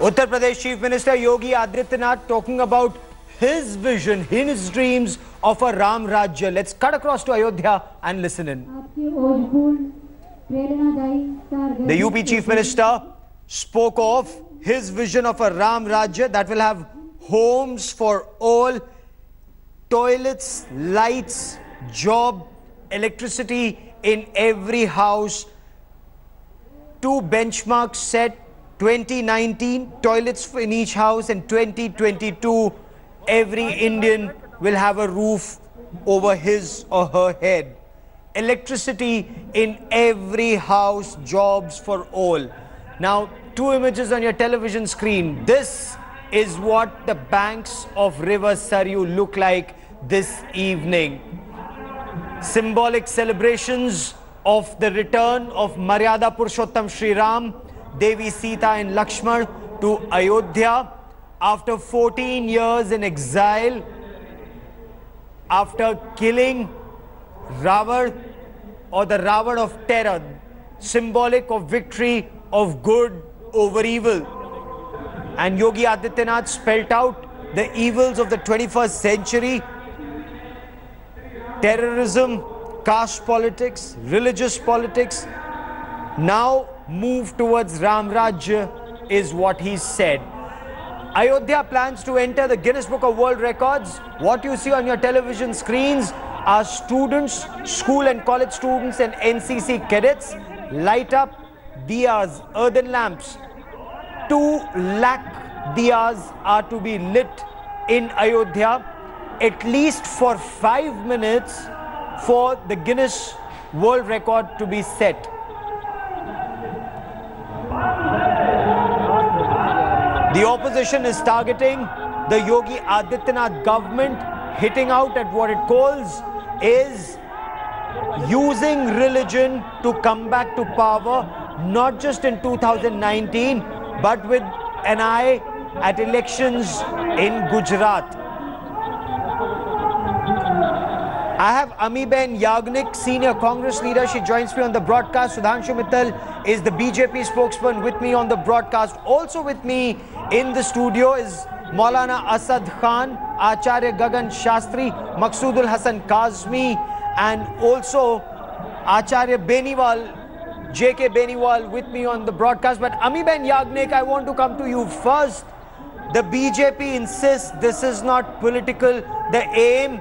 Uttar Pradesh Chief Minister Yogi Adityanath talking about his vision, his dreams of a Ram Rajya. Let's cut across to Ayodhya and listen in. The UP Chief Minister spoke of his vision of a Ram Rajya that will have homes for all, toilets, lights, job, electricity in every house. Two benchmarks set: 2019 toilets in each house, and 2022 every Indian will have a roof over his or her head. Electricity in every house, jobs for all. Now, two images on your television screen. This is what the banks of River Saryu look like this evening. Symbolic celebrations of the return of Maryada Purushottam Shri Ram, Devi Sita and Lakshman to Ayodhya after 14 years in exile, after killing Ravan, or the Ravan of terror, symbolic of victory of good over evil. And Yogi Adityanath spelt out the evils of the 21st century: terrorism, caste politics, religious politics. Now move towards Ram Rajya is what he said. Ayodhya plans to enter the Guinness Book of World Records. What you see on your television screens are students, school and college students and NCC cadets light up diyas, earthen lamps. 2 lakh diyas are to be lit in Ayodhya, at least for 5 minutes, for the Guinness World Record to be set. The opposition is targeting the Yogi Adityanath government, hitting out at what it calls is using religion to come back to power, not just in 2019, but with an eye at elections in Gujarat. I have Amiben Yagnik, senior Congress leader. She joins me on the broadcast. Sudhanshu Mittal is the BJP spokesman with me on the broadcast. Also with me in the studio is Maulana Asad Khan, Acharya Gagan Shastri, Maqsoodul Hasan Kazmi, and also Acharya Beniwal, J.K. Beniwal with me on the broadcast. But Amiben Yagnik, I want to come to you first. The BJP insists this is not political. The aim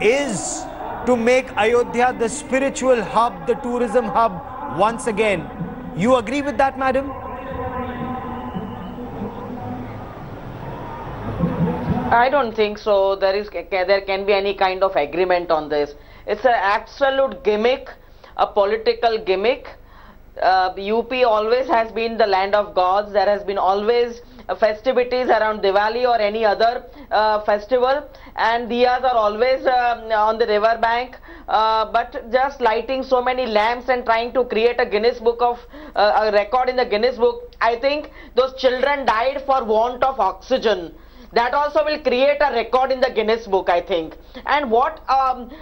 is to make Ayodhya the spiritual hub, the tourism hub once again. You agree with that, madam? I don't think so. There can be any kind of agreement on this. It's an absolute gimmick, a political gimmick. UP always has been the land of gods. There has been always festivities around Diwali or any other festival, and diyas are always on the river bank. But just lighting so many lamps and trying to create a Guinness Book of a record in the Guinness Book, I think those children died for want of oxygen. That also will create a record in the Guinness Book, I think. And what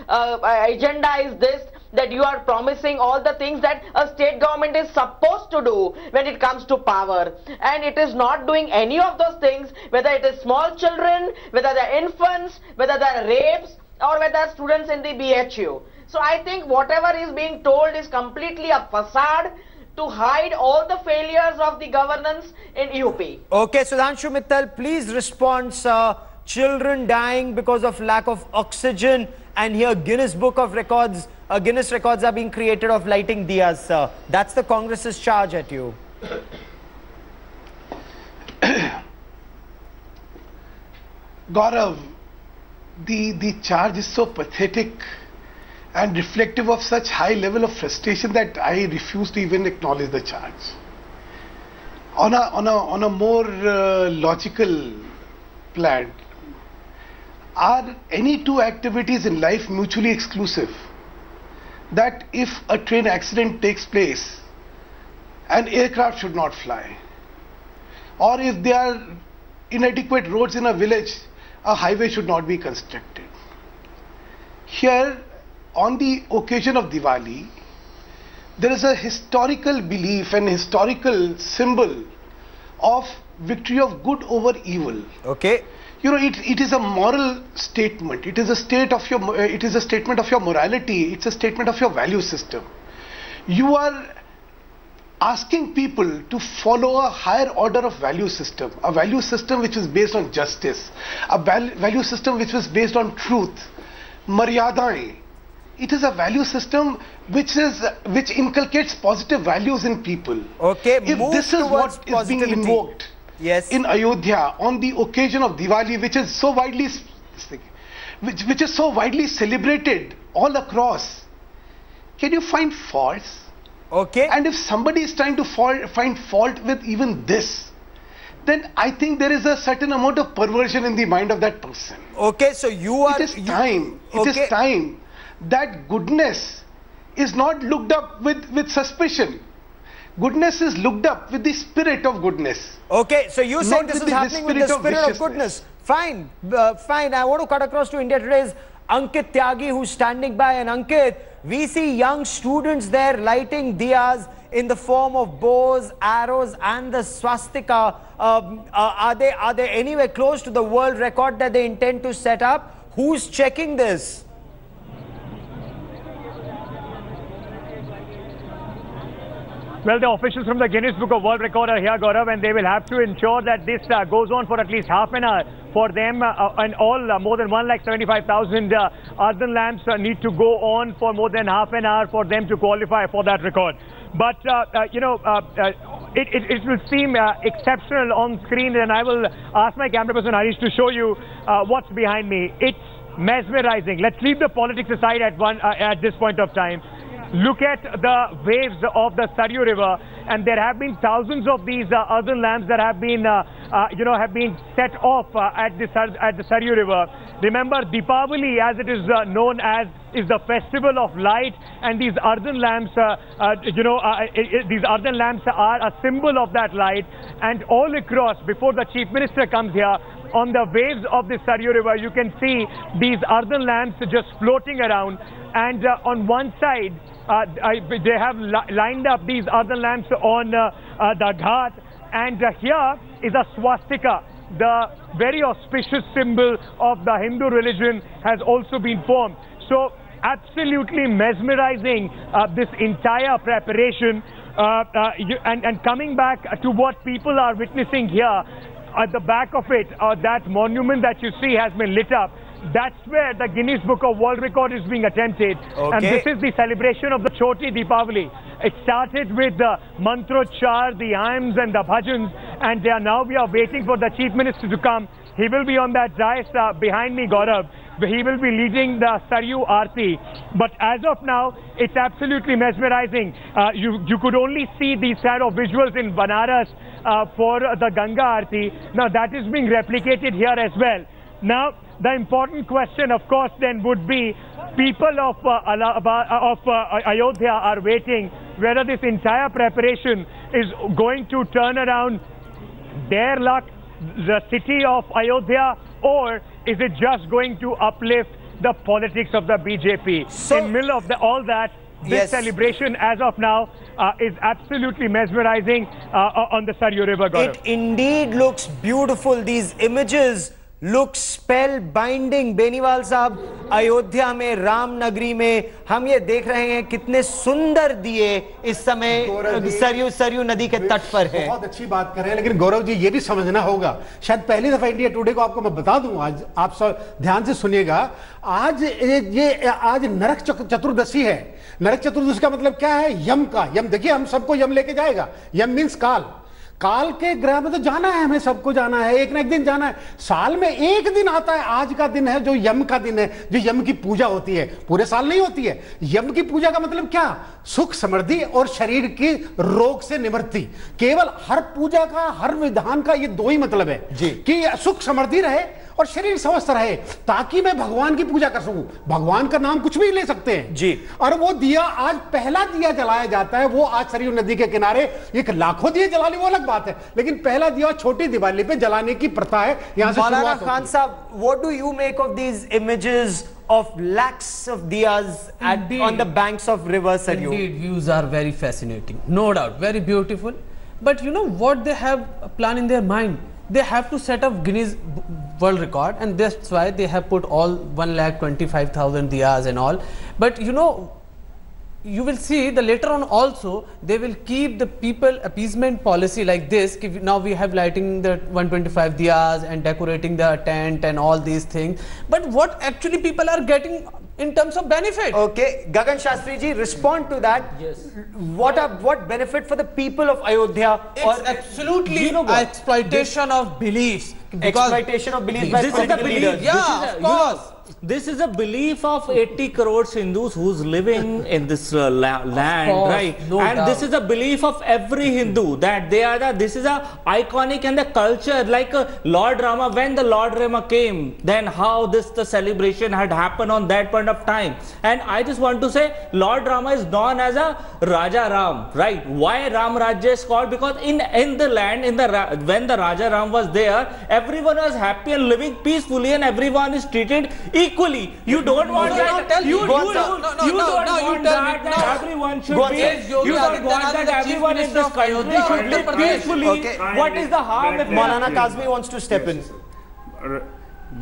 agenda is this, that you are promising all the things that a state government is supposed to do when it comes to power, and it is not doing any of those things, whether it is small children, whether they are infants, whether they are rapes, or whether students in the BHU. So I think whatever is being told is completely a facade to hide all the failures of the governance in UP. Okay, Sudhanshu Mittal, please respond, sir. Children dying because of lack of oxygen, and here Guinness Book of Records, Guinness records are being created of lighting diyas, sir. That's the Congress's charge at you. Gaurav, the charge is so pathetic and reflective of such high level of frustration that I refuse to even acknowledge the charge. On a more logical plan, are any two activities in life mutually exclusive? That if a train accident takes place, an aircraft should not fly, or if there are inadequate roads in a village, a highway should not be constructed. Here, on the occasion of Diwali, there is a historical belief and historical symbol of victory of good over evil. Okay. You know, it is a moral statement. It is a state of your. It is a statement of your morality. It's a statement of your value system. You are asking people to follow a higher order of value system, a value system which is based on justice, a value system which is based on truth, maryadaएं. It is a value system which inculcates positive values in people. Okay. If this is what is being invoked. Yes. In Ayodhya on the occasion of Diwali, which is so widely celebrated all across, can you find faults? Okay. And if somebody is trying to find fault with even this, then I think there is a certain amount of perversion in the mind of that person. Okay, so you are... It is time. It is time that goodness is not looked up with suspicion. Goodness is looked up with the spirit of goodness. Okay, so you saying this is happening with the spirit of goodness. Fine, fine. I want to cut across to India Today's Ankit Tyagi, who's standing by. And Ankit, we see young students there lighting diyas in the form of bows, arrows and the swastika. Are they anywhere close to the world record that they intend to set up? Who's checking this? Well, the officials from the Guinness Book of World Record are here, Gaurav, and they will have to ensure that this goes on for at least half an hour for them, and all more than 175,000 earthen lamps need to go on for more than half an hour for them to qualify for that record. But, you know, it will seem exceptional on screen, and I will ask my camera person Harish to show you what's behind me. It's mesmerizing. Let's leave the politics aside at this point of time. Look at the waves of the Saryu River, and there have been thousands of these earthen lamps that have been, have been set off at the Saryu River. Remember, Diwali, as it is known as, is the festival of light, and these earthen lamps, these earthen lamps are a symbol of that light. And all across, before the Chief Minister comes here, on the waves of the Saryu River, you can see these earthen lamps just floating around. And on one side, they have lined up these earthen lamps on the ghat, and here is a swastika. The very auspicious symbol of the Hindu religion has also been formed. So absolutely mesmerizing this entire preparation. And coming back to what people are witnessing here, at the back of it, that monument that you see has been lit up. That's where the Guinness Book of World Record is being attempted. Okay. And this is the celebration of the Choti Deepavali. It started with the mantrochar, the hymns and the bhajans, and now we are waiting for the Chief Minister to come. He will be on that dais behind me, Gaurav. He will be leading the Saryu Aarti. But as of now, it's absolutely mesmerizing. You could only see these kind of visuals in Banaras for the Ganga Aarti. Now that is being replicated here as well. Now, the important question, of course, then would be, people of Ayodhya are waiting whether this entire preparation is going to turn around their luck, the city of Ayodhya, or is it just going to uplift the politics of the BJP? So, in the middle of all that, this celebration as of now is absolutely mesmerizing on the Saryu River, Gaurav. It indeed looks beautiful. These images look spellbinding. Beniwal साहब, अयोध्या में, राम नगरी में हम ये देख रहे हैं कितने सुंदर दिए इस समय सरयू नदी के तट पर हैं। बहुत अच्छी बात कर रहे हैं, लेकिन गौरव जी ये भी समझना होगा, शायद पहली दफा इंडिया टुडे को आपको मैं बता दूं, आज आप सब ध्यान से सुनिएगा, आज नरक चतुर्दशी है। नरक चतुर्दशी का मतलब क्या है? यम का। यम देखिए, हम सबको यम लेके जाएगा। यम मीन्स काल के ग्रह में तो जाना है, हमें सबको जाना है, एक ना एक दिन जाना है। साल में एक दिन आता है, आज का दिन है, जो यम का दिन है, जो यम की पूजा होती है, पूरे साल नहीं होती है। यम की पूजा का मतलब क्या? सुख समृद्धि और शरीर की रोग से निवृत्ति। केवल हर पूजा का, हर विधान का ये दो ही मतलब है जी, कि सुख समृद्धि रहे और शरीर स्वस्थ रहे, ताकि मैं भगवान की पूजा कर सकूं। भगवान का नाम कुछ भी ले सकते हैं जी। और वो दिया, आज पहला दिया जलाया जाता है, वो आज सरयू नदी के किनारे, एक लाखों दिए जला ली वो अलग बात है, लेकिन पहला दिया छोटी दिवाली पे जलाने की प्रथा है। यहाँ से मौलाना खान साहब, what do you make of these images of lakhs of diyas on the banks of river Saryu? Indeed, views are very fascinating, no doubt, very beautiful. But you know what they have a plan in their mind? They have to set up Guinness World Record, and that's why they have put all 1,25,000 diyas and all. But you know, you will see the later on also they will keep the people appeasement policy like this. Now we have lighting the 125 diyas and decorating the tent and all these things. But what actually people are getting in terms of benefit? Okay, Gagan Shastri ji, respond to that. Yes. What benefit for the people of Ayodhya? It's absolutely exploitation of beliefs. Exploitation of beliefs by political leaders. Yeah, of course. This is a belief of 80 crores Hindus who's living in this land, right? No and doubt. this is a belief of every Hindu that they are this is a iconic and the culture, like Lord Rama. When the Lord Rama came, then how the celebration had happened on that point of time. And I just want to say, Lord Rama is known as a Raja Ram, right? Why Ram Rajya is called? Because in the land, when the Raja Ram was there, everyone was happy and living peacefully, and everyone is treated equally. You don't want that. You don't want that everyone should be. You don't want that everyone in this country should live peacefully. What is the harm if Maulana Kazmi wants to step in?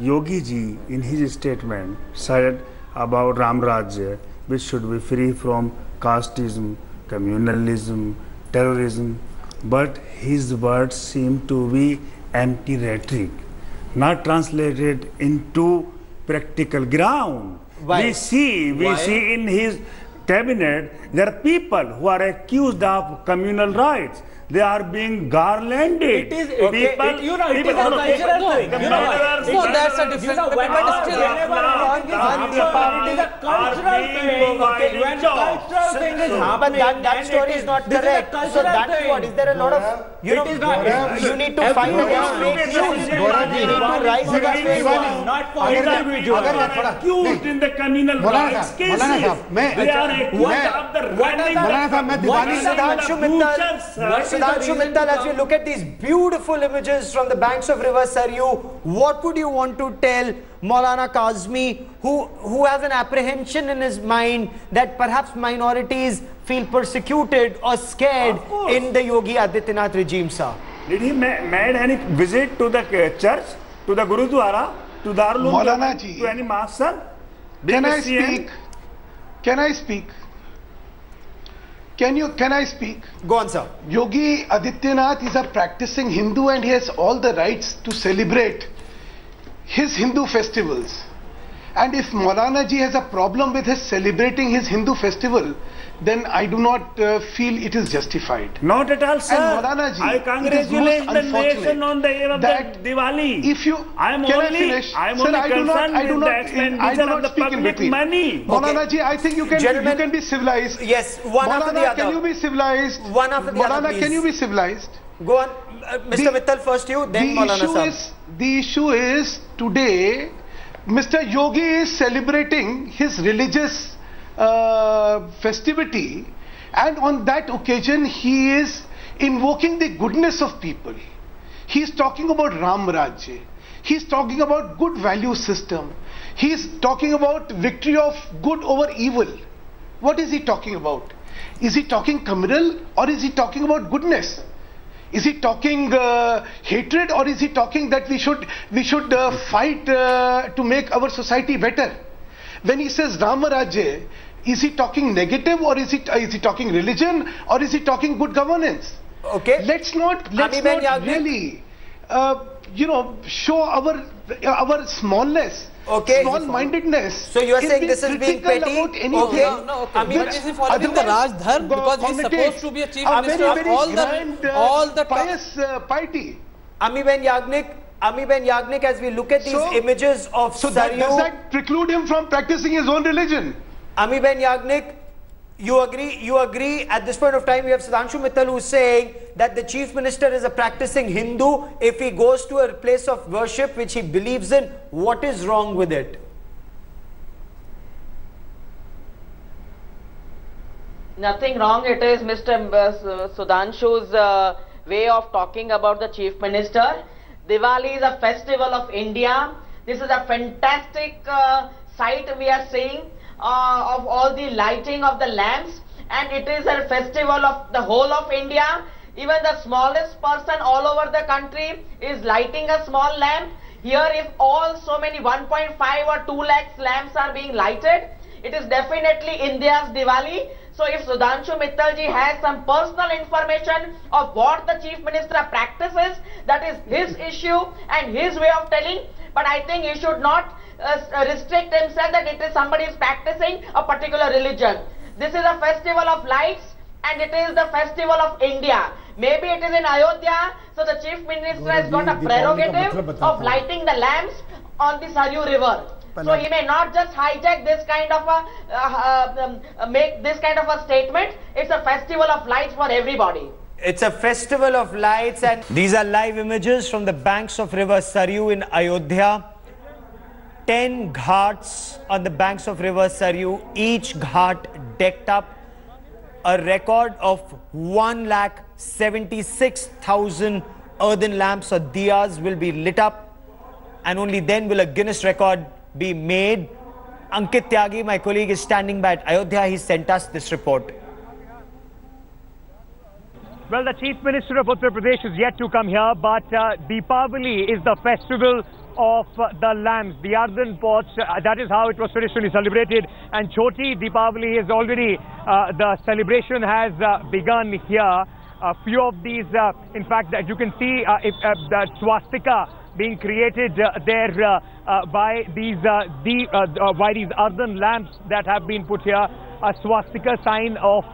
Yogi ji in his statement said about Ram Rajya, which should be free from casteism, communalism, terrorism, but his words seem to be empty rhetoric, not translated into practical ground. Why? We see in his cabinet there are people who are accused of communal rights. They are being garlanded. It is a cultural thing. No, that's a different. But still, it is a cultural thing. When cultural thing is happening, but that story is not correct. So that's what. Is there a lot of you need to fight against fake news. You need to rise against fake news. Not for individuals. Accused in the communal rights cases. They are accused of the Sudhanshu Mittal, as we look at these beautiful images from the banks of River Saryu, what would you want to tell Maulana Kazmi, who has an apprehension in his mind that perhaps minorities feel persecuted or scared in the Yogi Adityanath regime, sir? Did he made any visit to the church, to the Gurudwara, to Darul Maulana ji, to any mosque, sir? Can I speak? Can I speak? Can I speak? Go on, sir. Yogi Adityanath is a practicing Hindu and he has all the rights to celebrate his Hindu festivals. And if Maulana ji has a problem with his celebrating his Hindu festival, then I do not feel it is justified. Not at all, sir. And Maulana ji, I congratulate the nation on the eve of the that Diwali. If you I'm can only, I finish? I'm Sir, only I do concerned not with the speak in public between. money. Maulana ji, I think you can be civilized. Yes, one after the Maulana, other. can you be civilized? One after the other, Maulana, please. can you be civilized? Go on. Mr. Mittal, first you, then Maulana sir. The issue is today, Mr. Yogi is celebrating his religious festivity, and on that occasion he is invoking the goodness of people. He is talking about Ram Rajya. He is talking about good value system. He is talking about victory of good over evil. What is he talking about? Is he talking communal or is he talking about goodness? Is he talking hatred, or is he talking that we should fight to make our society better? When he says Rama Rajya, is he talking negative, or is he talking religion, or is he talking good governance? Okay. Let's not really show our smallness. Okay. Small-mindedness. So you are saying this is being petty? Okay. No. But is he following the Raj Dharma, because he is supposed to be a chief minister of all the pious piety. Ami Ben Yagnik, as we look at these images of Saryu, does that preclude him from practicing his own religion? Ami Ben Yagnik, you agree at this point of time. We have Sudhanshu Mittal who is saying that the chief minister is a practicing Hindu. If he goes to a place of worship which he believes in, what is wrong with it? Nothing wrong. It is Mr. Sudhanshu's way of talking about the chief minister. Diwali is a festival of India. This is a fantastic sight we are seeing of all the lighting of the lamps, and it is a festival of the whole of India. Even the smallest person all over the country is lighting a small lamp. Here, if all so many 1.5 or 2 lakhs lamps are being lighted, it is definitely India's Diwali. So if Sudhanshu Mittalji has some personal information of what the Chief Minister practices, that is his issue and his way of telling. But I think he should not restrict himself that it is somebody is practicing a particular religion. This is a festival of lights and it is the festival of India. Maybe it is in Ayodhya, so the Chief Minister has got a prerogative of lighting the lamps on the Saryu River. So he may not just hijack this kind of a, make this kind of a statement. It's a festival of lights for everybody. It's a festival of lights, and these are live images from the banks of river Saryu in Ayodhya. 10 ghats on the banks of river Saryu, each ghat decked up. A record of 1,76,000 earthen lamps or diyas will be lit up, and only then will a Guinness record be made. Ankit Tyagi, my colleague, is standing by at Ayodhya. He sent us this report. Well, the Chief Minister of Uttar Pradesh is yet to come here, but Deepavali is the festival of the lamps, the earthen pots. That is how it was traditionally celebrated. And Choti Deepavali is already, the celebration has begun here. A few of these, in fact, that you can see the swastika being created there by these earthen lamps that have been put here. A swastika sign of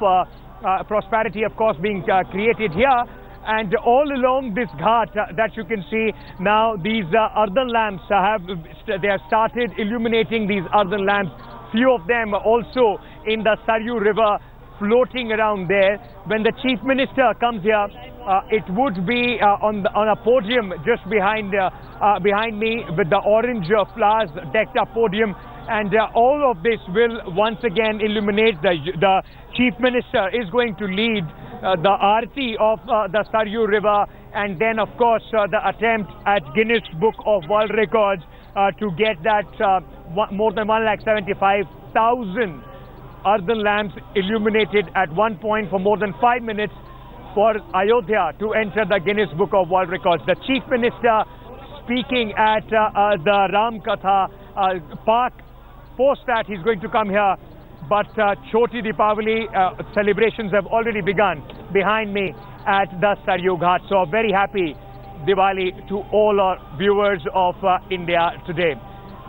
prosperity, of course, being created here. And all along this ghat that you can see now, these earthen lamps have started illuminating these earthen lamps. Few of them also in the Saryu River, floating around there. When the Chief Minister comes here, it would be on a podium just behind me with the orange flowers decked up podium, and all of this will once again illuminate. The Chief Minister is going to lead the Aarti of the Saryu River, and then of course the attempt at Guinness Book of World Records to get that more than 1,75,000 earthen lamps illuminated at one point for more than 5 minutes for Ayodhya to enter the Guinness Book of World Records. The Chief Minister speaking at the Ram Katha Park. Post that, he's going to come here. But Choti Deepavali celebrations have already begun behind me at the Saryu Ghat. So a very happy Diwali to all our viewers of India Today.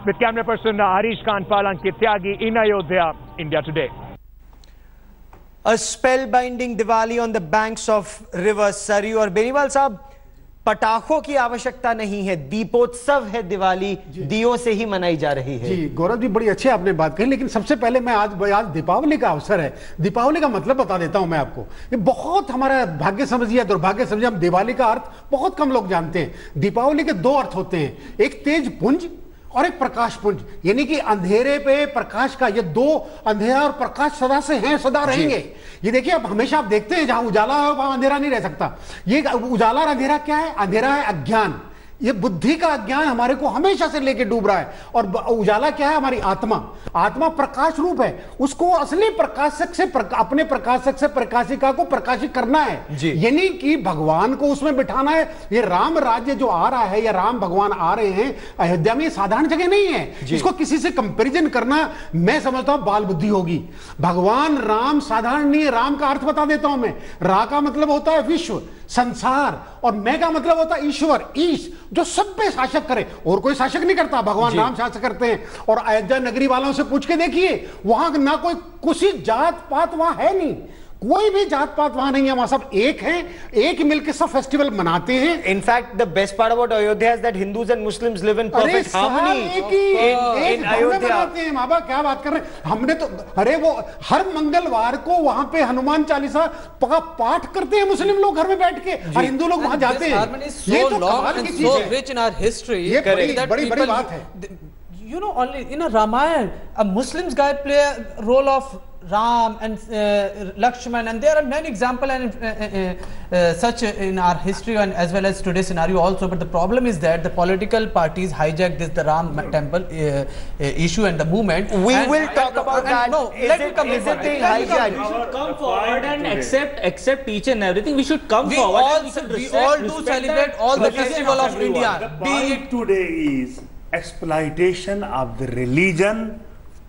With camera person Harish Kanpal, Ankit Tyagi in Ayodhya, India Today. A spellbinding Diwali on the banks of river Saryu. और बेनीवाल साहब, पटाखों की आवश्यकता नहीं है, दीपोत्सव है, दिवाली दियों से ही मनाई जा रही है। जी गौरव जी, बड़ी अच्छी आपने बात कही, लेकिन सबसे पहले मैं आज दीपावली का अवसर है, दीपावली का मतलब बता देता हूं मैं आपको। ये बहुत हमारा भाग्य समझिए, दुर्भाग्य समझिए, हम दिवाली का अर्थ बहुत कम लोग जानते हैं। दीपावली के 2 अर्थ होते हैं, एक तेज पुंज और एक प्रकाश पुंज, यानी कि अंधेरे पे प्रकाश का, ये 2 अंधेरा और प्रकाश सदा से हैं, सदा रहेंगे। ये देखिए, अब हमेशा आप देखते हैं जहां उजाला है वहां अंधेरा नहीं रह सकता। ये उजाला और अंधेरा क्या है? अंधेरा है अज्ञान, ये बुद्धि का अज्ञान हमारे को हमेशा से लेके डूब रहा है, और उजाला क्या है? हमारी आत्मा। आत्मा प्रकाश रूप है, उसको असली प्रकाशक से अपने प्रकाशक से प्रकाशिका को प्रकाशित करना है, यानी कि भगवान को उसमें बिठाना है। ये राम राज्य जो आ रहा है, या राम भगवान आ रहे हैं अयोध्या में, साधारण जगह नहीं है। इसको किसी से कंपैरिजन करना, मैं समझता हूं बाल बुद्धि होगी। भगवान राम साधारण नहीं है। राम का अर्थ बता देता हूं मैं। रा का मतलब होता है विश्व, संसार, और मैं का मतलब होता है ईश्वर, ईश, जो सब पे शासक करे। और कोई शासक नहीं करता, भगवान राम शासक करते हैं। और अयोध्या नगरी वालों से पूछ के देखिए, वहां ना कोई कुछ जात पात वहां है नहीं, कोई भी जात पात वहां नहीं है, वहां सब एक हैं, एक ही मिलकर सब फेस्टिवल मनाते हैं। In fact the best part about Ayodhya is that Hindus and Muslims live in perfect harmony in Ayodhya. बाबा क्या बात कर रहे हैं, हमने तो, अरे वो हर मंगलवार को वहां पे हनुमान चालीसा पाठ करते हैं मुस्लिम लोग घर में बैठ के, और हिंदू लोग वहां जाते हैं। ये तो कमाल की चीज है, ये बड़ी बात है। You know, only in a Ramayana, a Muslims guy play a role of Ram and Lakshman, and there are many examples and such in our history and as well as today's scenario also. But the problem is that the political parties hijack the Ram temple issue and the movement. We will talk about that. No, let me come. Is it being hijacked? We should come forward and accept each and everything. We should come We forward. all do celebrate all the festival of India. The point today is exploitation of the religion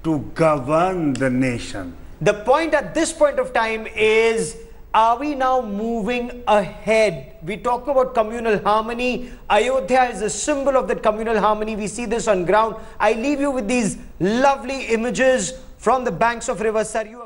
to govern the nation. The point at this point of time is, are we now moving ahead? We talk about communal harmony. Ayodhya is a symbol of that communal harmony. We see this on ground. I leave you with these lovely images from the banks of River Saryu.